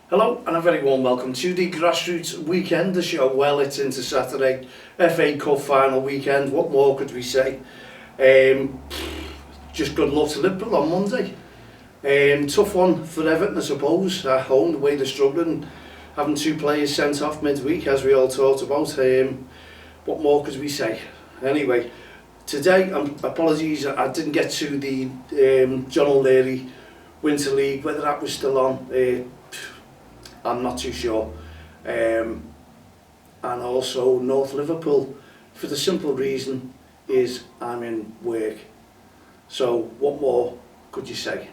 Hello and a very warm welcome to the Grassroots weekend, the show. Well, it's into Saturday, FA Cup final weekend. What more could we say? Just good luck to Liverpool on Monday. Tough one for Everton, I suppose, at home, the way they're struggling, having two players sent off midweek, as we all talked about. What more could we say? Anyway, today, apologies, I didn't get to the John O'Leary Winter League, whether that was still on. I'm not too sure. And also North Liverpool, for the simple reason is I'm in work. So what more could you say?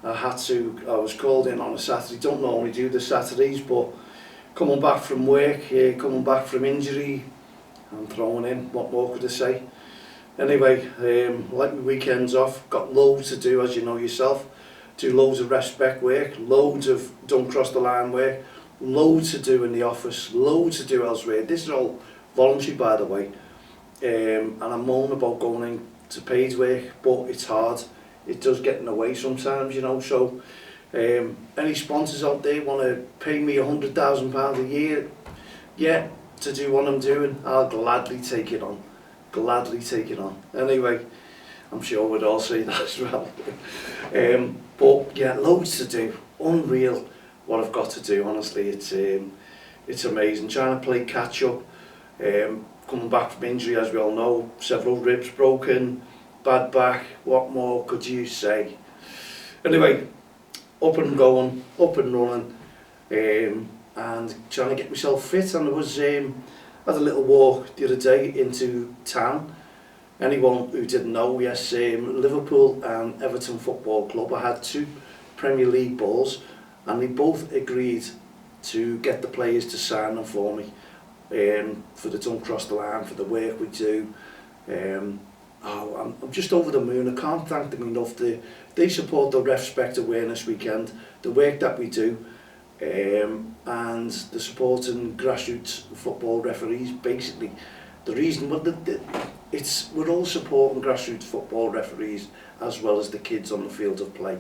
I was called in on a Saturday, don't normally do the Saturdays, but coming back from work, coming back from injury, I'm throwing in, what more could I say? Anyway, let my weekends off, got loads to do as you know yourself. Do loads of REFspect work, loads of don't cross the line work, loads to do in the office, loads to do elsewhere. This is all voluntary, by the way, and I'm moaning about going into paid work, but it's hard. It does get in the way sometimes, you know. So any sponsors out there want to pay me £100,000 a year, yeah, to do what I'm doing, I'll gladly take it on. Gladly take it on. Anyway, I'm sure we'd all say that as well. But yeah, loads to do. Unreal what I've got to do, honestly. It's amazing. Trying to play catch up. Coming back from injury, as we all know, several ribs broken, bad back. What more could you say? Anyway, up and going, up and running, and trying to get myself fit. And I was had a little walk the other day into town. Anyone who didn't know, yes, Liverpool and Everton Football Club, I had two Premier League balls and they both agreed to get the players to sign them for me, for the don't cross the line, for the work we do. I'm just over the moon. I can't thank them enough. They support the REFspect Awareness Weekend, the work that we do, and the supporting grassroots football referees. Basically, the reason, we're all supporting grassroots football referees as well as the kids on the field of play,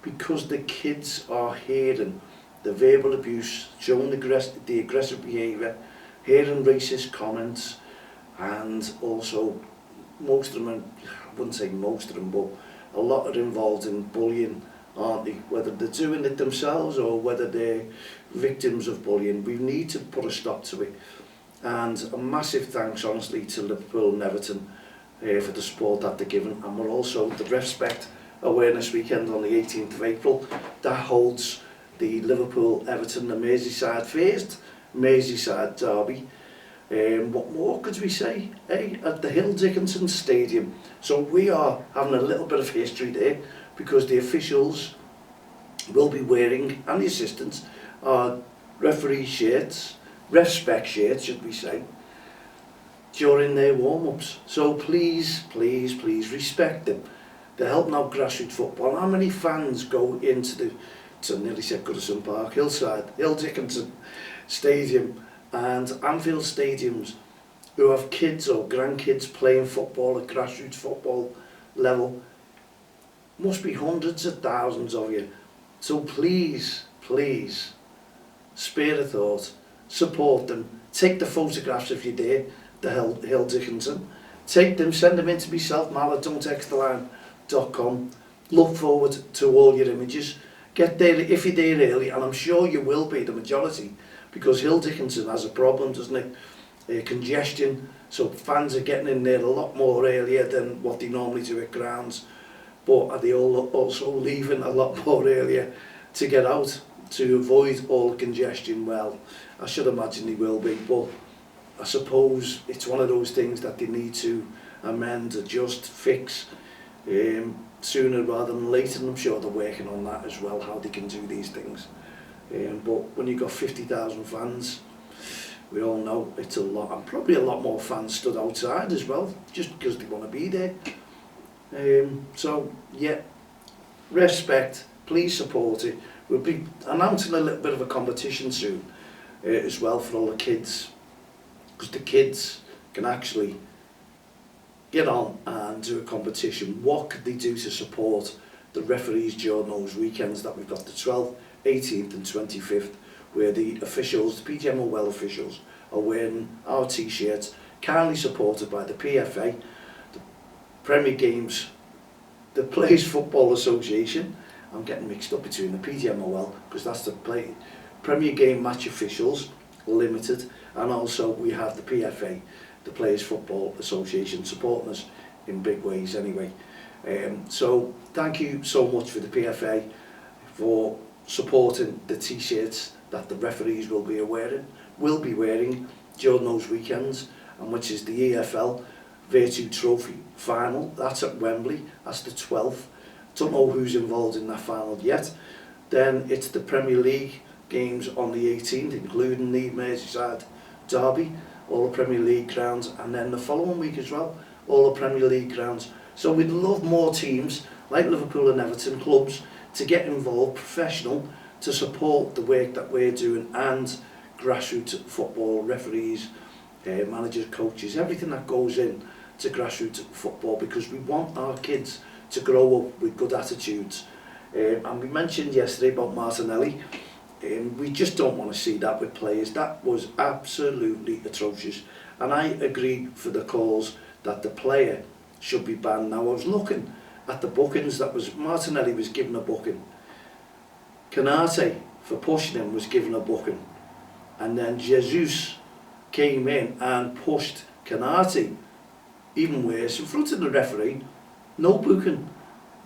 because the kids are hearing the verbal abuse, showing the aggressive behaviour, hearing racist comments, and also most of them, I wouldn't say most of them, but a lot are involved in bullying, aren't they? Whether they're doing it themselves or whether they're victims of bullying, we need to put a stop to it. And a massive thanks, honestly, to Liverpool and Everton for the support that they're giving. And we're also the REFspect Awareness Weekend on the 18th of April. That holds the Liverpool-Everton, the Merseyside first Merseyside derby. What more could we say? At the Hill Dickinson Stadium. So we are having a little bit of history there, because the officials will be wearing, and the assistants, are referee shirts, REFspect shirts, should we say, during their warm-ups. So please, please, please respect them. They're helping out grassroots football. How many fans go into nearly said Goodison Park, Hill Dickinson Stadium and Anfield stadiums, who have kids or grandkids playing football at grassroots football level? Must be hundreds of thousands of you. So please, please, spare a thought. Support them. Take the photographs if you dare, the Hill Dickinson. Take them, send them in to myself, Mal at don'txttheline.com. Look forward to all your images. Get there if you're there early, and I'm sure you will be, the majority, because Hill Dickinson has a problem, doesn't it? Congestion, so fans are getting in there a lot more earlier than what they normally do at grounds. But are they all also leaving a lot more earlier to get out, to avoid all the congestion? Well, I should imagine they will be, but I suppose it's one of those things that they need to amend, adjust, fix sooner rather than later, and I'm sure they're working on that as well, how they can do these things. But when you've got 50,000 fans, we all know it's a lot, and probably a lot more fans stood outside as well, just because they want to be there. So yeah, REFspect, please support it. We'll be announcing a little bit of a competition soon as well for all the kids, because the kids can actually get on and do a competition. What could they do to support the referees during those weekends that we've got, the 12th, 18th and 25th, where the officials, the PGMOL officials, are wearing our t-shirts, kindly supported by the PFA, the Premier Games, the Players Football Association. I'm getting mixed up between the PGMOL, because that's the Premier Game Match Officials Limited, and also we have the PFA, the Players Football Association, supporting us in big ways anyway. So thank you so much for the PFA for supporting the t-shirts that the referees will be wearing during those weekends, and which is the EFL Virtue Trophy final. That's at Wembley. That's the 12th. Don't know who's involved in that final yet. Then it's the Premier League games on the 18th, including the Merseyside derby, all the Premier League grounds, and then the following week as well, all the Premier League grounds. So we'd love more teams like Liverpool and Everton clubs to get involved, professional, to support the work that we're doing, and grassroots football, referees, managers, coaches, everything that goes in to grassroots football, because we want our kids to grow up with good attitudes. And we mentioned yesterday about Martinelli. We just don't want to see that with players. That was absolutely atrocious. And I agree for the cause that the player should be banned. Now, I was looking at the bookings. That was, Martinelli was given a booking. Canate, for pushing him, was given a booking. And then Jesus came in and pushed Canate, even worse, in front of the referee. No booking.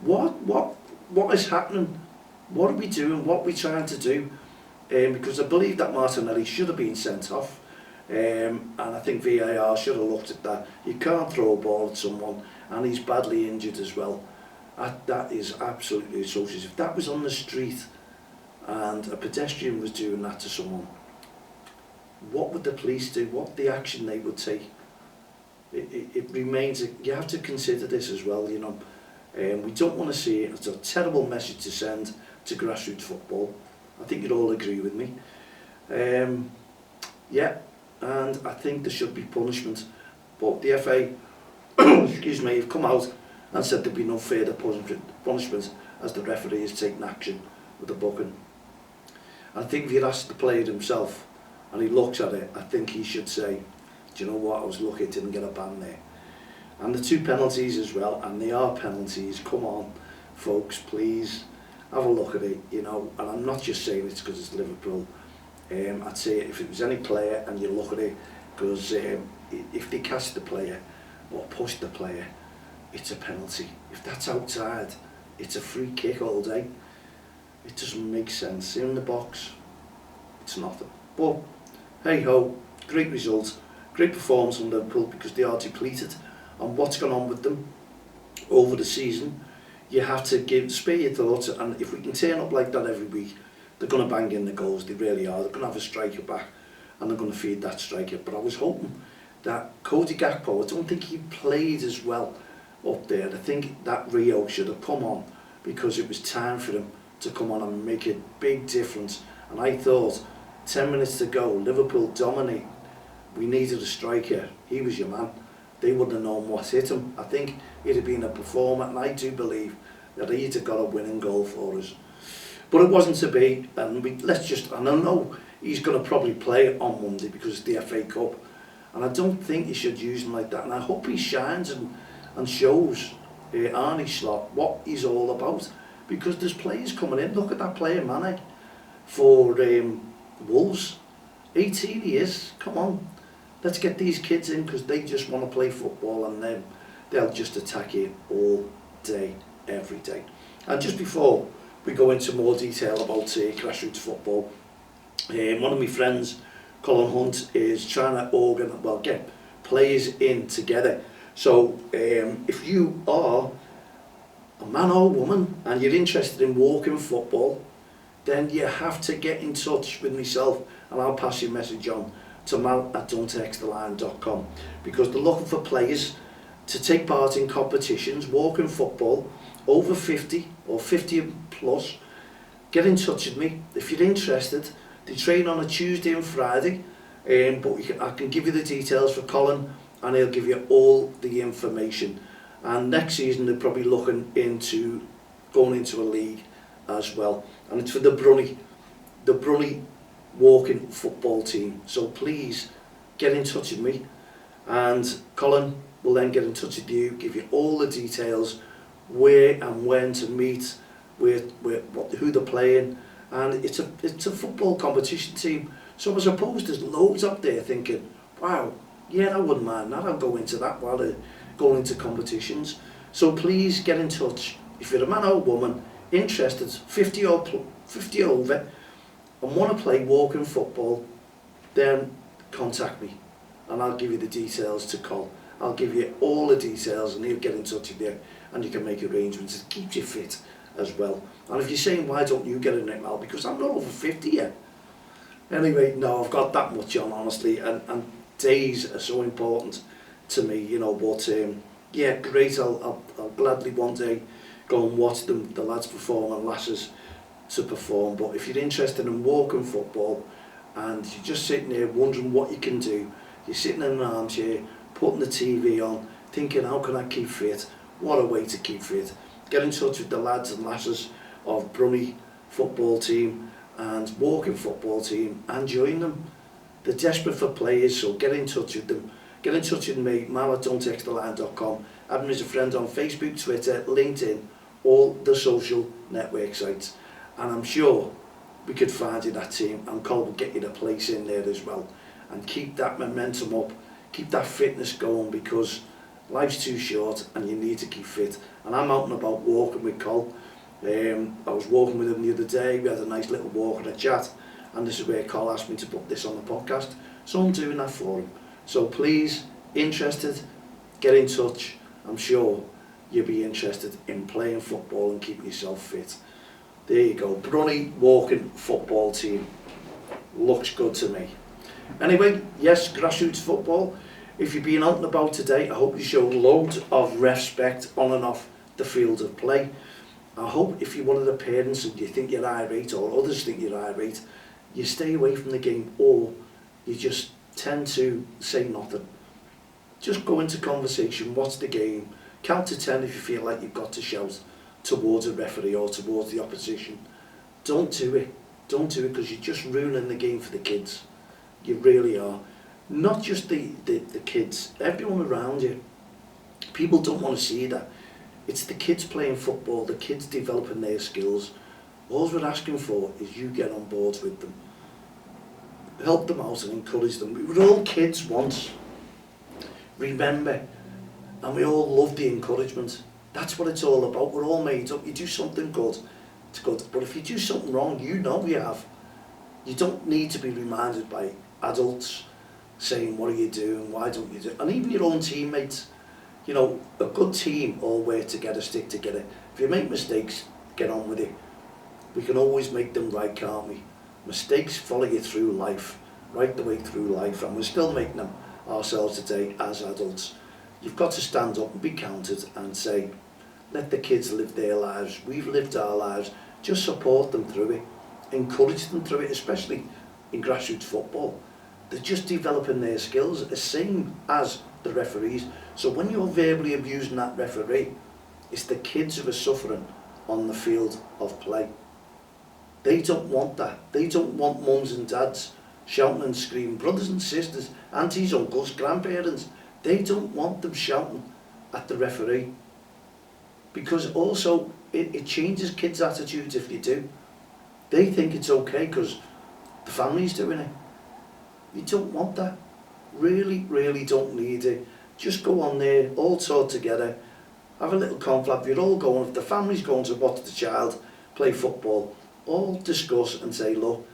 What is happening? What are we doing? What are we trying to do? Because I believe that Martinelli should have been sent off, and I think VAR should have looked at that. You can't throw a ball at someone, and he's badly injured as well. That is absolutely atrocious. If that was on the street and a pedestrian was doing that to someone, what would the police do? What the action they would take? It remains, you have to consider this as well, you know. We don't want to see it. It's a terrible message to send to grassroots football. I think you'd all agree with me. Yeah, and I think there should be punishment. But the FA, excuse me, have come out and said there'd be no further punishment as the referee has taken action with the booking. I think if you'd ask the player himself and he looks at it, I think he should say, do you know what, I was lucky I didn't get a ban there. And the 2 penalties as well, and they are penalties. Come on, folks, please have a look at it, you know. And I'm not just saying it's because it's Liverpool. I'd say if it was any player and you look at it, because if they catch the player or push the player, it's a penalty. If that's outside, it's a free kick all day. It doesn't make sense. In the box, it's nothing. But hey ho, great result, great performance from Liverpool, because they are depleted. And what's gone on with them over the season, you have to spare your thoughts. And if we can turn up like that every week, they're going to bang in the goals. They really are. They're going to have a striker back, and they're going to feed that striker. But I was hoping that Cody Gakpo, I don't think he played as well up there. I think that Rio should have come on, because it was time for him to come on and make a big difference. And I thought 10 minutes to go, Liverpool dominate. We needed a striker. He was your man. They wouldn't have known what hit him. I think he'd have been a performer, and I do believe that he'd have got a winning goal for us. But it wasn't to be, and and I know he's going to probably play on Monday because it's the FA Cup, and I don't think you should use him like that. And I hope he shines and shows Arne Slot what he's all about, because there's players coming in. Look at that player, Mane, for Wolves. 18 he is. Come on. Let's get these kids in, because they just want to play football, and then they'll just attack you all day, every day. And just before we go into more detail about grassroots football, one of my friends, Colin Hunt, is trying to get players in together. So if you are a man or woman and you're interested in walking football, then you have to get in touch with myself, and I'll pass your message on to mal@don'txtheline.com, because they're looking for players to take part in competitions, walking football, over 50 or 50 plus. Get in touch with me if you're interested. They train on a Tuesday and Friday, but I can give you the details for Colin, and he'll give you all the information. And next season they're probably looking into going into a league as well, and it's for the Brunny the Brunny walking football team. So please get in touch with me, and Colin will then get in touch with you, give you all the details, where and when to meet, who they're playing, and it's a football competition team. So I suppose there's loads up there thinking, wow, yeah, I wouldn't mind that, I'll go into that while they're going into competitions. So please get in touch. If you're a man or woman interested, 50 over, and want to play walking football, then contact me and I'll give you the details to call. I'll give you all the details and he'll get in touch with you, and you can make arrangements. It keeps you fit as well. And if you're saying, why don't you get in it, Mal? Because I'm not over 50 yet. Anyway, no, I've got that much on, honestly, and days are so important to me, you know, but yeah, great, I'll gladly one day go and watch the lads perform and lasses to perform. But if you're interested in walking football and you're just sitting there wondering what you can do, you're sitting in an armchair, putting the TV on, thinking, how can I keep fit? What a way to keep fit. Get in touch with the lads and lasses of Brunny football team and walking football team and join them. They're desperate for players, so get in touch with them. Get in touch with me, mal@don'ttexttheline.com. Add me as a friend on Facebook, Twitter, LinkedIn, all the social network sites. And I'm sure we could find you that team, and Cole will get you the place in there as well. And keep that momentum up, keep that fitness going, because life's too short and you need to keep fit. And I'm out and about walking with Cole. I was walking with him the other day, we had a nice little walk and a chat, and this is where Cole asked me to put this on the podcast, so I'm doing that for him. So please, interested, get in touch. I'm sure you'll be interested in playing football and keeping yourself fit. There you go, Brunny walking football team. Looks good to me. Anyway, yes, grassroots football. If you've been out and about today, I hope you showed loads of REFspect on and off the field of play. I hope if you're one of the parents and you think you're irate, or others think you're irate, you stay away from the game, or you just tend to say nothing. Just go into conversation, watch the game, count to 10 if you feel like you've got to shout towards a referee or towards the opposition. Don't do it. Don't do it, because you're just ruining the game for the kids. You really are. Not just the kids, everyone around you. People don't want to see that. It's the kids playing football, the kids developing their skills. All we're asking for is you get on board with them. Help them out and encourage them. We were all kids once. Remember, and we all love the encouragement. That's what it's all about. We're all made up. You do something good, it's good. But if you do something wrong, you know you have. You don't need to be reminded by adults saying, what are you doing, why don't you do it? And even your own teammates. You know, a good team all work together, stick together. If you make mistakes, get on with it. We can always make them right, can't we? Mistakes follow you through life, right the way through life, and we're still making them ourselves today as adults. You've got to stand up and be counted and say, let the kids live their lives, we've lived our lives, just support them through it, encourage them through it, especially in grassroots football. They're just developing their skills, the same as the referees. So when you're verbally abusing that referee, it's the kids who are suffering on the field of play. They don't want that. They don't want mums and dads shouting and screaming, brothers and sisters, aunties, uncles, grandparents. They don't want them shouting at the referee. Because also, it changes kids' attitudes if you do. They think it's okay because the family's doing it. You don't want that. Really, really don't need it. Just go on there, all talk together, have a little confab. You're all going, if the family's going to watch the child play football, all discuss and say, look,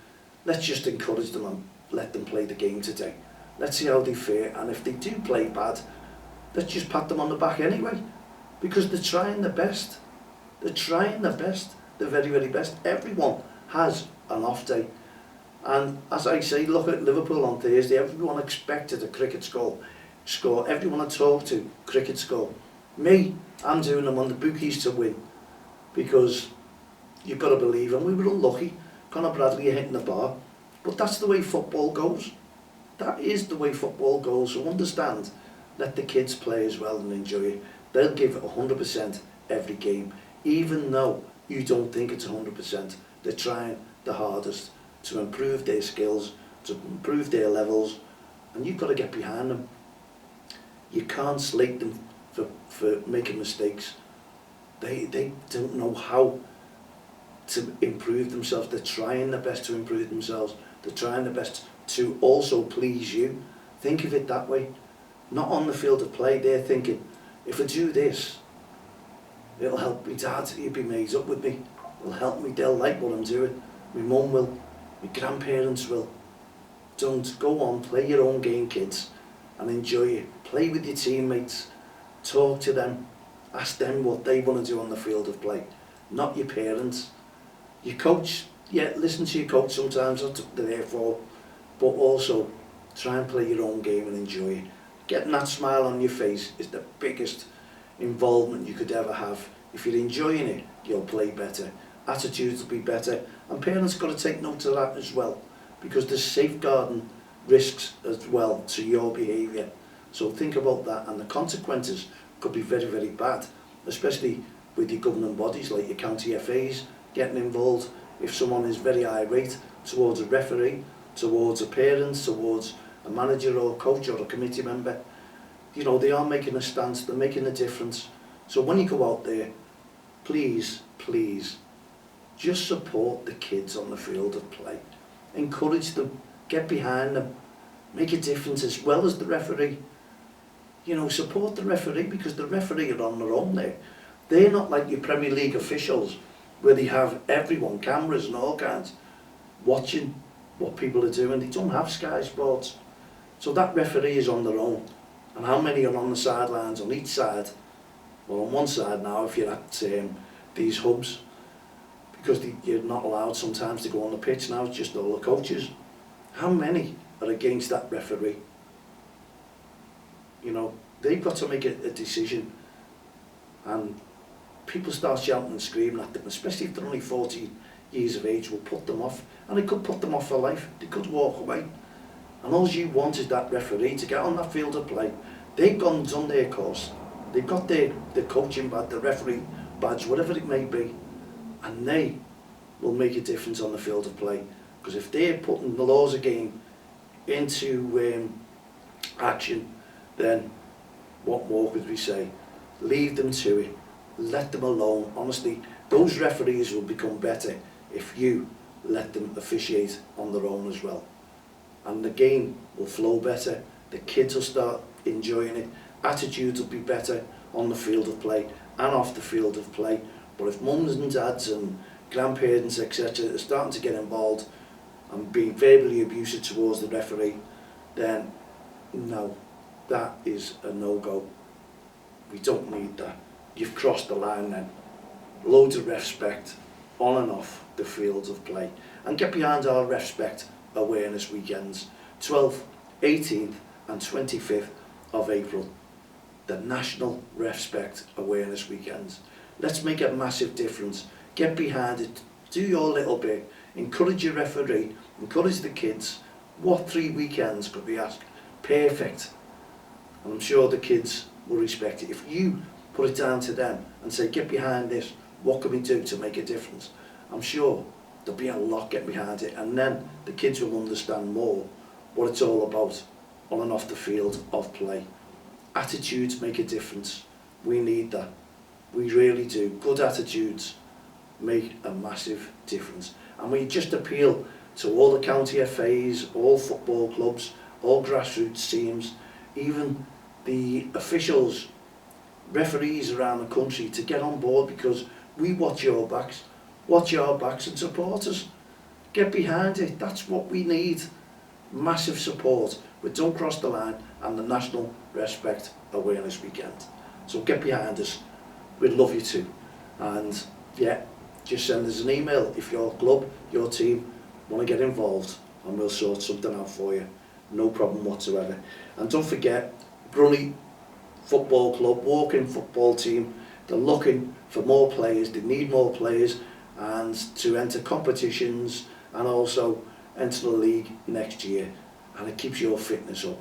let's just encourage them and let them play the game today. Let's see how they fare, and if they do play bad, let's just pat them on the back anyway, because they're trying their best. They're trying their best, the very, very best. Everyone has an off day. And as I say, look at Liverpool on Thursday, everyone expected a cricket score. Everyone I talked to, cricket score. Me, I'm doing them on the bookies to win, because you've got to believe, and we were unlucky. Conor Bradley hitting the bar, but that's the way football goes. That is the way football goes. So understand, let the kids play as well and enjoy it. They'll give it 100% every game, even though you don't think it's 100%. They're trying the hardest. to improve their skills, to improve their levels, and you've got to get behind them. You can't slate them for making mistakes. They don't know how to improve themselves. They're trying their best to improve themselves. They're trying their best to also please you. Think of it that way. Not on the field of play, they're thinking, if I do this, it'll help my dad, he'll be made up with me. It'll help me, they'll like what I'm doing. My mum will, my grandparents will. Don't go on, play your own game, kids, and enjoy it. Play with your teammates, talk to them, ask them what they want to do on the field of play, not your parents. Your coach, yeah, listen to your coach sometimes, that's what they're there for, but also try and play your own game and enjoy it. Getting that smile on your face is the biggest involvement you could ever have. If you're enjoying it, you'll play better, attitudes will be better, and parents got to take note of that as well, because there's safeguarding risks as well to your behaviour. So think about that, and the consequences could be very, very bad, especially with your governing bodies like your county FAs getting involved. If someone is very irate towards a referee, towards a parent, towards a manager or coach or a committee member, you know, they are making a stance, they're making a difference. So when you go out there, please, please, just support the kids on the field of play. Encourage them, get behind them, make a difference as well as the referee. You know, support the referee, because the referee are on their own there. They're not like your Premier League officials where they have everyone, cameras and all kinds, watching what people are doing. They don't have Sky Sports. So that referee is on their own. And how many are on the sidelines on each side? Well, on one side now, if you're at these hubs, because you're not allowed sometimes to go on the pitch now, it's just all the coaches. How many are against that referee? You know, they've got to make a decision, and people start shouting and screaming at them, especially if they're only 14 years of age, will put them off, and it could put them off for life. They could walk away, and all you want is that referee to get on that field of play. They've gone and done their course, they've got their coaching badge, the referee badge, whatever it may be, and they will make a difference on the field of play. Because if they're putting the laws of game into action, then what more could we say? Leave them to it, let them alone. Honestly, those referees will become better if you let them officiate on their own as well. And the game will flow better, the kids will start enjoying it, attitudes will be better on the field of play and off the field of play. But if mums and dads and grandparents, etc., are starting to get involved and being verbally abusive towards the referee, then no, that is a no-go. We don't need that. You've crossed the line then. Loads of REFspect on and off the fields of play. And get behind our REFspect awareness weekends, 12th, 18th and 25th of April. The National REFspect Awareness Weekends. Let's make a massive difference. Get behind it. Do your little bit. Encourage your referee. Encourage the kids. What 3 weekends could we ask? Perfect. And I'm sure the kids will respect it. If you put it down to them and say, get behind this, what can we do to make a difference? I'm sure there'll be a lot get behind it, and then the kids will understand more what it's all about on and off the field of play. Attitudes make a difference. We need that. We really do. Good attitudes make a massive difference. And we just appeal to all the county FAs, all football clubs, all grassroots teams, even the officials, referees around the country, to get on board, because we watch your backs. Watch our backs and support us. Get behind it. That's what we need. Massive support with Don't Cross the Line and the National REFspect Awareness Weekend. So get behind us. We'd love you to. And yeah, just send us an email if your club, your team want to get involved, and we'll sort something out for you. No problem whatsoever. And don't forget, Brunswick Football Club, walking football team, they're looking for more players. They need more players, and to enter competitions and also enter the league next year, and it keeps your fitness up.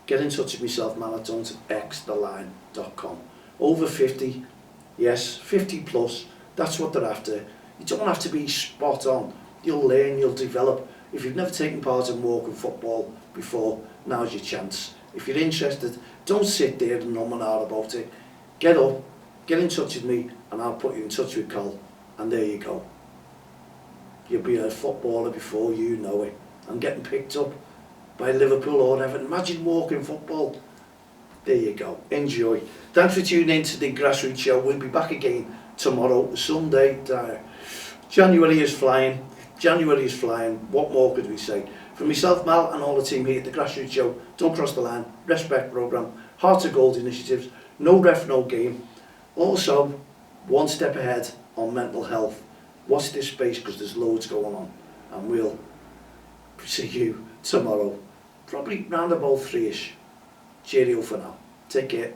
Get in touch with myself, marathons@dxtl.com. Over 50, yes, 50 plus, that's what they're after. You don't have to be spot on. You'll learn, you'll develop, If you've never taken part in walking football before, now's your chance. If you're interested, don't sit there and nom and ah about it. Get up, get in touch with me, and I'll put you in touch with Col, and there you go. You'll be a footballer before you know it, and getting picked up by Liverpool or Everton. Imagine walking football. There you go. Enjoy. Thanks for tuning in to the Grassroots Show. We'll be back again tomorrow, Sunday. January is flying. January is flying. What more could we say? From myself, Mal, and all the team here at the Grassroots Show, Don't Cross the Line, REFspect programme, Heart of Gold initiatives, no ref, no game. Also, one step ahead on mental health. Watch this space because there's loads going on. And we'll see you tomorrow, probably round about 3ish. Cheerio for now. Take care.